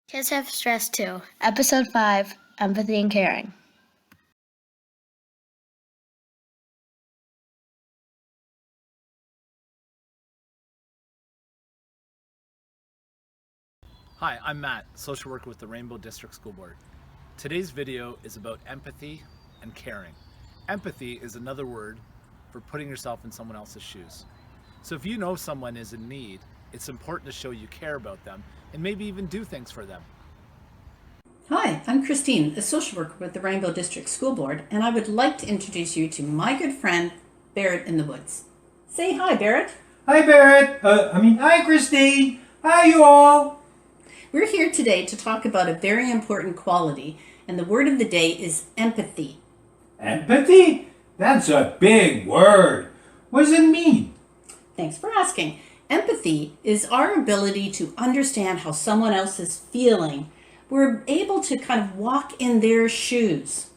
Kids have stress too. Episode 5, Empathy and Caring. Hi, I'm Matt, social worker with the Rainbow District School Board. Today's video is about empathy and caring. Empathy is another word for putting yourself in someone else's shoes. So if you know someone is in need, it's important to show you care about them and maybe even do things for them. Hi, I'm Christine, a social worker with the Rainbow District School Board, and I would like to introduce you to my good friend, Barrett in the Woods. Say hi, Barrett. Hi, Barrett. Hi, Christine. Hi, you all. We're here today to talk about a very important quality, and the word of the day is empathy. Empathy? That's a big word. What does it mean? Thanks for asking. Empathy is our ability to understand how someone else is feeling. We're able to kind of walk in their shoes.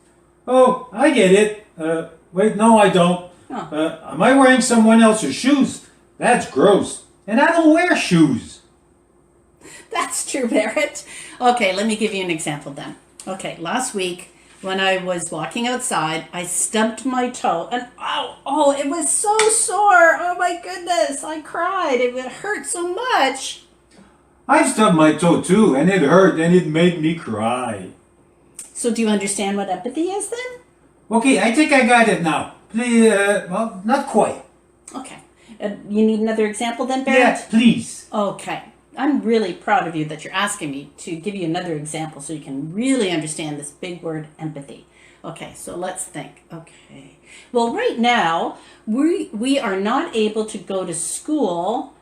Oh, I get it. Wait, no, I don't. Oh. Am I wearing someone else's shoes? That's gross. And I don't wear shoes. That's true, Barrett. Okay, let me give you an example then. Okay, last week when I was walking outside, I stubbed my toe and oh, it was so sore. Oh my goodness, I cried. It hurt so much. I stubbed my toe too, and it hurt, and it made me cry. So do you understand what empathy is then? Okay, I think I got it now. Please, well, not quite. Okay. You need another example then, Barrett? Yeah, please. Okay. I'm really proud of you that you're asking me to give you another example so you can really understand this big word, empathy. Okay, so let's think. Okay. Well, right now, we are not able to go to school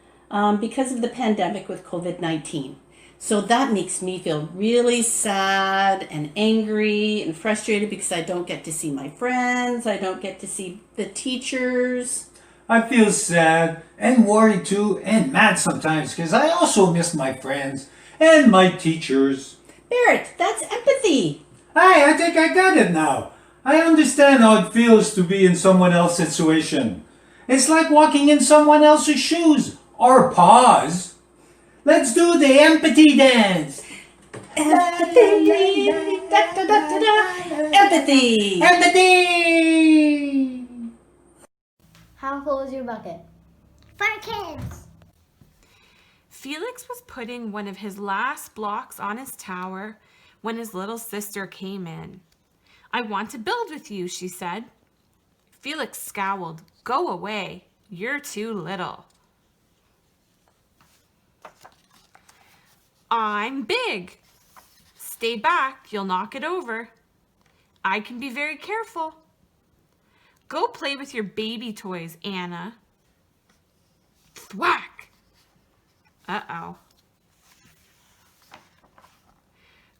because of the pandemic with COVID-19. So that makes me feel really sad and angry and frustrated because I don't get to see my friends. I don't get to see the teachers. I feel sad and worried too, and mad sometimes because I also miss my friends and my teachers. Barrett, that's empathy. Hi, I think I got it now. I understand how it feels to be in someone else's situation. It's like walking in someone else's shoes or paws. Let's do the empathy dance. Empathy. Da, da, da, da, da. Empathy. Empathy. How full is your bucket? For kids. Felix was putting one of his last blocks on his tower when his little sister came in. "I want to build with you," she said. Felix scowled. "Go away. You're too little." "I'm big." "Stay back. You'll knock it over." "I can be very careful." "Go play with your baby toys, Anna." Thwack! Uh-oh.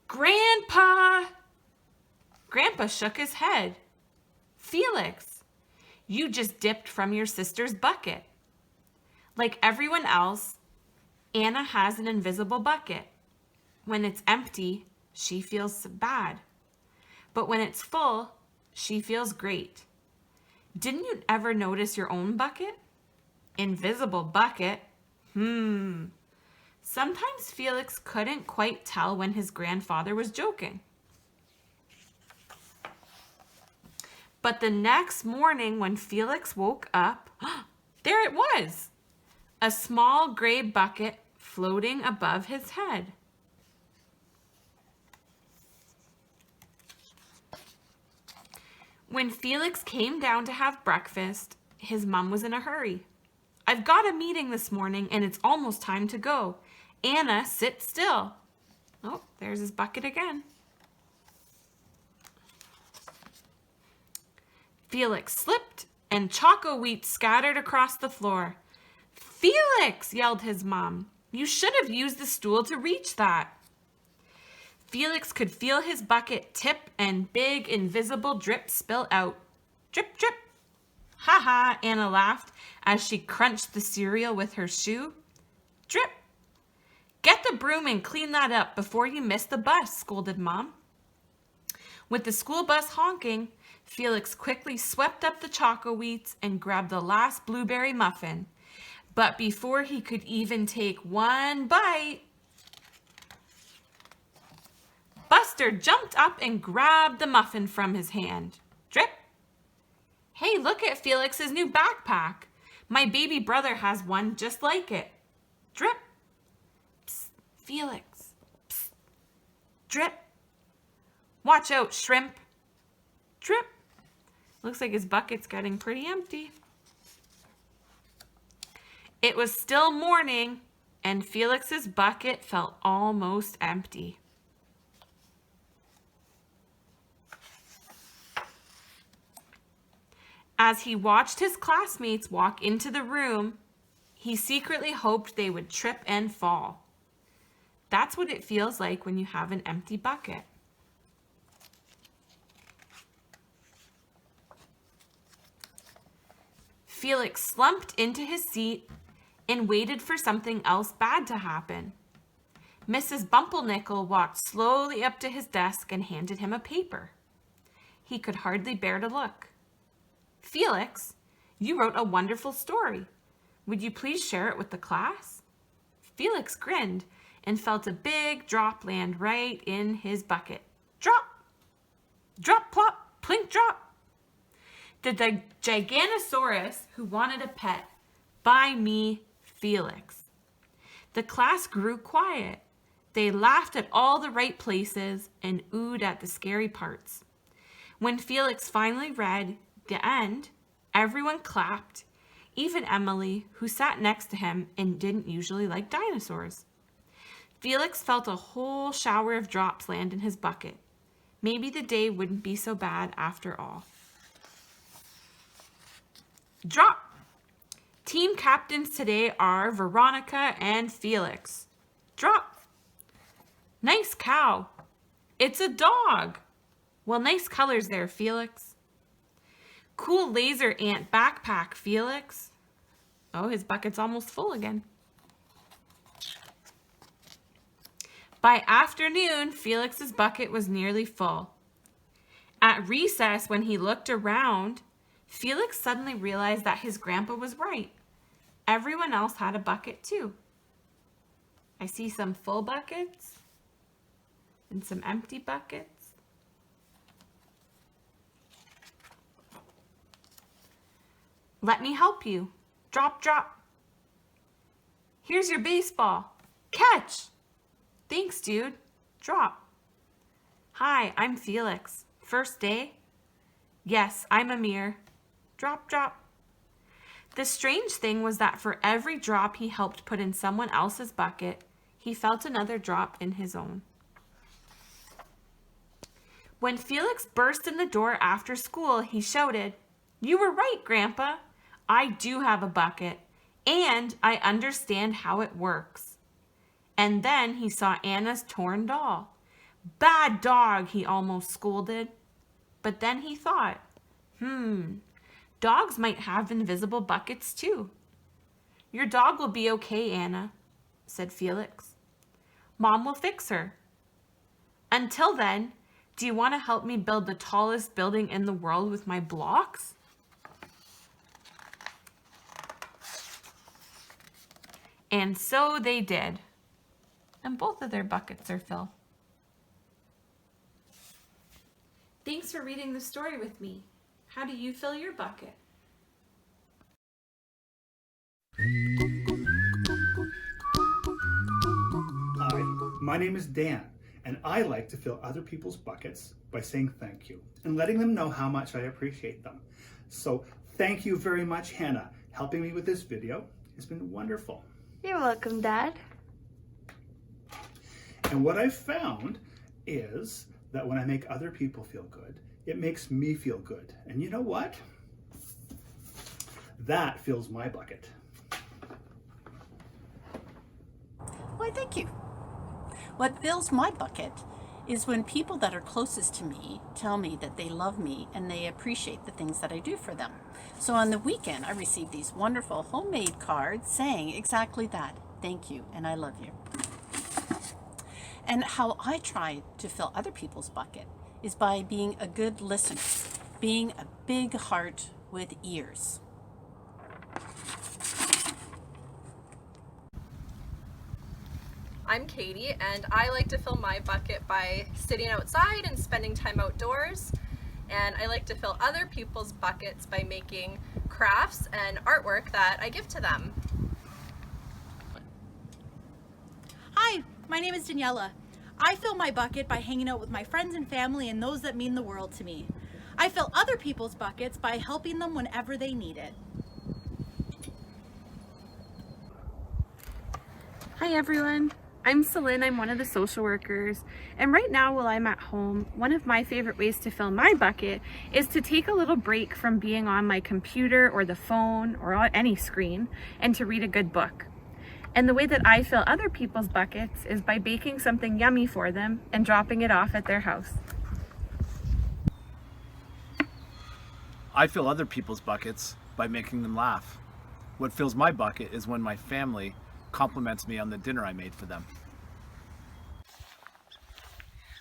"Grandpa!" Grandpa shook his head. "Felix, you just dipped from your sister's bucket." Like everyone else, Anna has an invisible bucket. When it's empty, she feels bad. But when it's full, she feels great. Didn't you ever notice your own bucket? Invisible bucket? Sometimes Felix couldn't quite tell when his grandfather was joking. But the next morning when Felix woke up, there it was! A small gray bucket floating above his head. When Felix came down to have breakfast, his mom was in a hurry. "I've got a meeting this morning and it's almost time to go. Anna, sit still." Oh, there's his bucket again. Felix slipped and choco wheat scattered across the floor. "Felix," yelled his mom, "you should have used the stool to reach that." Felix could feel his bucket tip and big invisible drip spill out. Drip, drip. "Ha ha," Anna laughed as she crunched the cereal with her shoe. Drip. "Get the broom and clean that up before you miss the bus," scolded Mom. With the school bus honking, Felix quickly swept up the choco wheats and grabbed the last blueberry muffin. But before he could even take one bite, Buster jumped up and grabbed the muffin from his hand. Drip. Hey, look at Felix's new backpack. My baby brother has one just like it. Drip. Psst, Felix. Psst. Drip. Watch out, shrimp. Drip. Looks like his bucket's getting pretty empty. It was still morning, and Felix's bucket felt almost empty. As he watched his classmates walk into the room, he secretly hoped they would trip and fall. That's what it feels like when you have an empty bucket. Felix slumped into his seat and waited for something else bad to happen. Mrs. Bumpernickel walked slowly up to his desk and handed him a paper. He could hardly bear to look. Felix, you wrote a wonderful story. Would you please share it with the class? Felix grinned and felt a big drop land right in his bucket. Drop! Drop, plop, plink, drop! The Giganosaurus who wanted a pet. By me, Felix. The class grew quiet. They laughed at all the right places and oohed at the scary parts. When Felix finally read the end, everyone clapped, even Emily, who sat next to him and didn't usually like dinosaurs. Felix felt a whole shower of drops land in his bucket. Maybe the day wouldn't be so bad after all. Drop! Team captains today are Veronica and Felix. Drop! Nice cow. It's a dog. Well, nice colors there, Felix. Cool laser ant backpack, Felix. Oh, his bucket's almost full again. By afternoon, Felix's bucket was nearly full. At recess, when he looked around, Felix suddenly realized that his grandpa was right. Everyone else had a bucket too. I see some full buckets and some empty buckets. Let me help you. Drop, drop. Here's your baseball. Catch! Thanks, dude. Drop. Hi, I'm Felix. First day? Yes, I'm Amir. Drop, drop. The strange thing was that for every drop he helped put in someone else's bucket, he felt another drop in his own. When Felix burst in the door after school, he shouted, "You were right, Grandpa. I do have a bucket, and I understand how it works." And then he saw Anna's torn doll. "Bad dog," he almost scolded. But then he thought, dogs might have invisible buckets too. "Your dog will be okay, Anna," said Felix. "Mom will fix her. Until then, do you want to help me build the tallest building in the world with my blocks?" And so they did. And both of their buckets are full. Thanks for reading the story with me. How do you fill your bucket? Hi, my name is Dan, and I like to fill other people's buckets by saying thank you and letting them know how much I appreciate them. So thank you very much, Hannah. Helping me with this video has been wonderful. You're welcome, Dad. And what I've found is that when I make other people feel good, it makes me feel good. And you know what? That fills my bucket. Why, thank you. What fills my bucket is when people that are closest to me tell me that they love me and they appreciate the things that I do for them. So on the weekend, I received these wonderful homemade cards saying exactly that. Thank you, and I love you. And how I try to fill other people's bucket is by being a good listener, being a big heart with ears. I'm Katie, and I like to fill my bucket by sitting outside and spending time outdoors. And I like to fill other people's buckets by making crafts and artwork that I give to them. Hi, my name is Daniela. I fill my bucket by hanging out with my friends and family and those that mean the world to me. I fill other people's buckets by helping them whenever they need it. Hi everyone, I'm Celine. I'm one of the social workers, and right now while I'm at home, one of my favorite ways to fill my bucket is to take a little break from being on my computer or the phone or on any screen and to read a good book. And the way that I fill other people's buckets is by baking something yummy for them and dropping it off at their house. I fill other people's buckets by making them laugh. What fills my bucket is when my family compliments me on the dinner I made for them.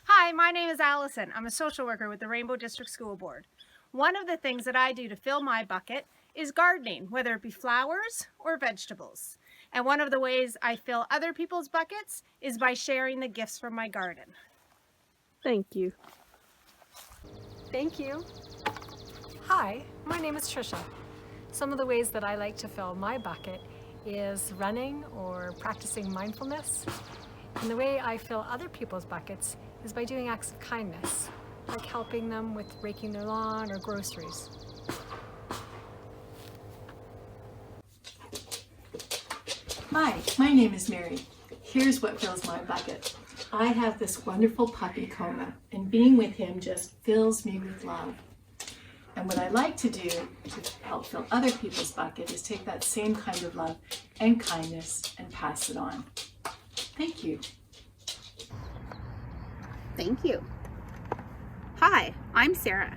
Hi, my name is Allison. I'm a social worker with the Rainbow District School Board. One of the things that I do to fill my bucket is gardening, whether it be flowers or vegetables. And one of the ways I fill other people's buckets is by sharing the gifts from my garden. Thank you. Thank you. Hi, my name is Trisha. Some of the ways that I like to fill my bucket is running or practicing mindfulness. And the way I fill other people's buckets is by doing acts of kindness, like helping them with raking their lawn or groceries. Hi, my name is Mary. Here's what fills my bucket. I have this wonderful puppy, Coma, and being with him just fills me with love. And what I like to do to help fill other people's bucket is take that same kind of love and kindness and pass it on. Thank you. Thank you. Hi, I'm Sarah.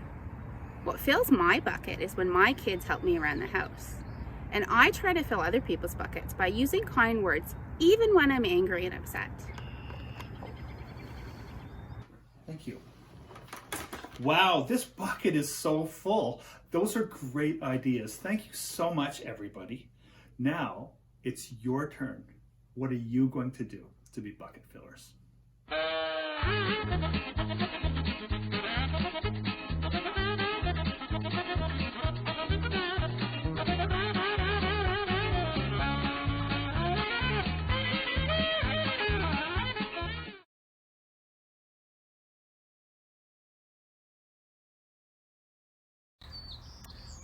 What fills my bucket is when my kids help me around the house. And I try to fill other people's buckets by using kind words even when I'm angry and upset. Thank you. Wow, this bucket is so full. Those are great ideas. Thank you so much, everybody. Now it's your turn. What are you going to do to be bucket fillers?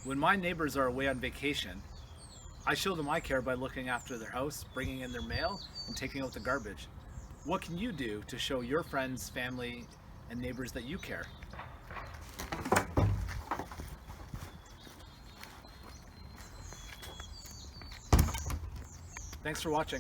When my neighbors are away on vacation, I show them I care by looking after their house, bringing in their mail, and taking out the garbage. What can you do to show your friends, family, and neighbors that you care? Thanks for watching.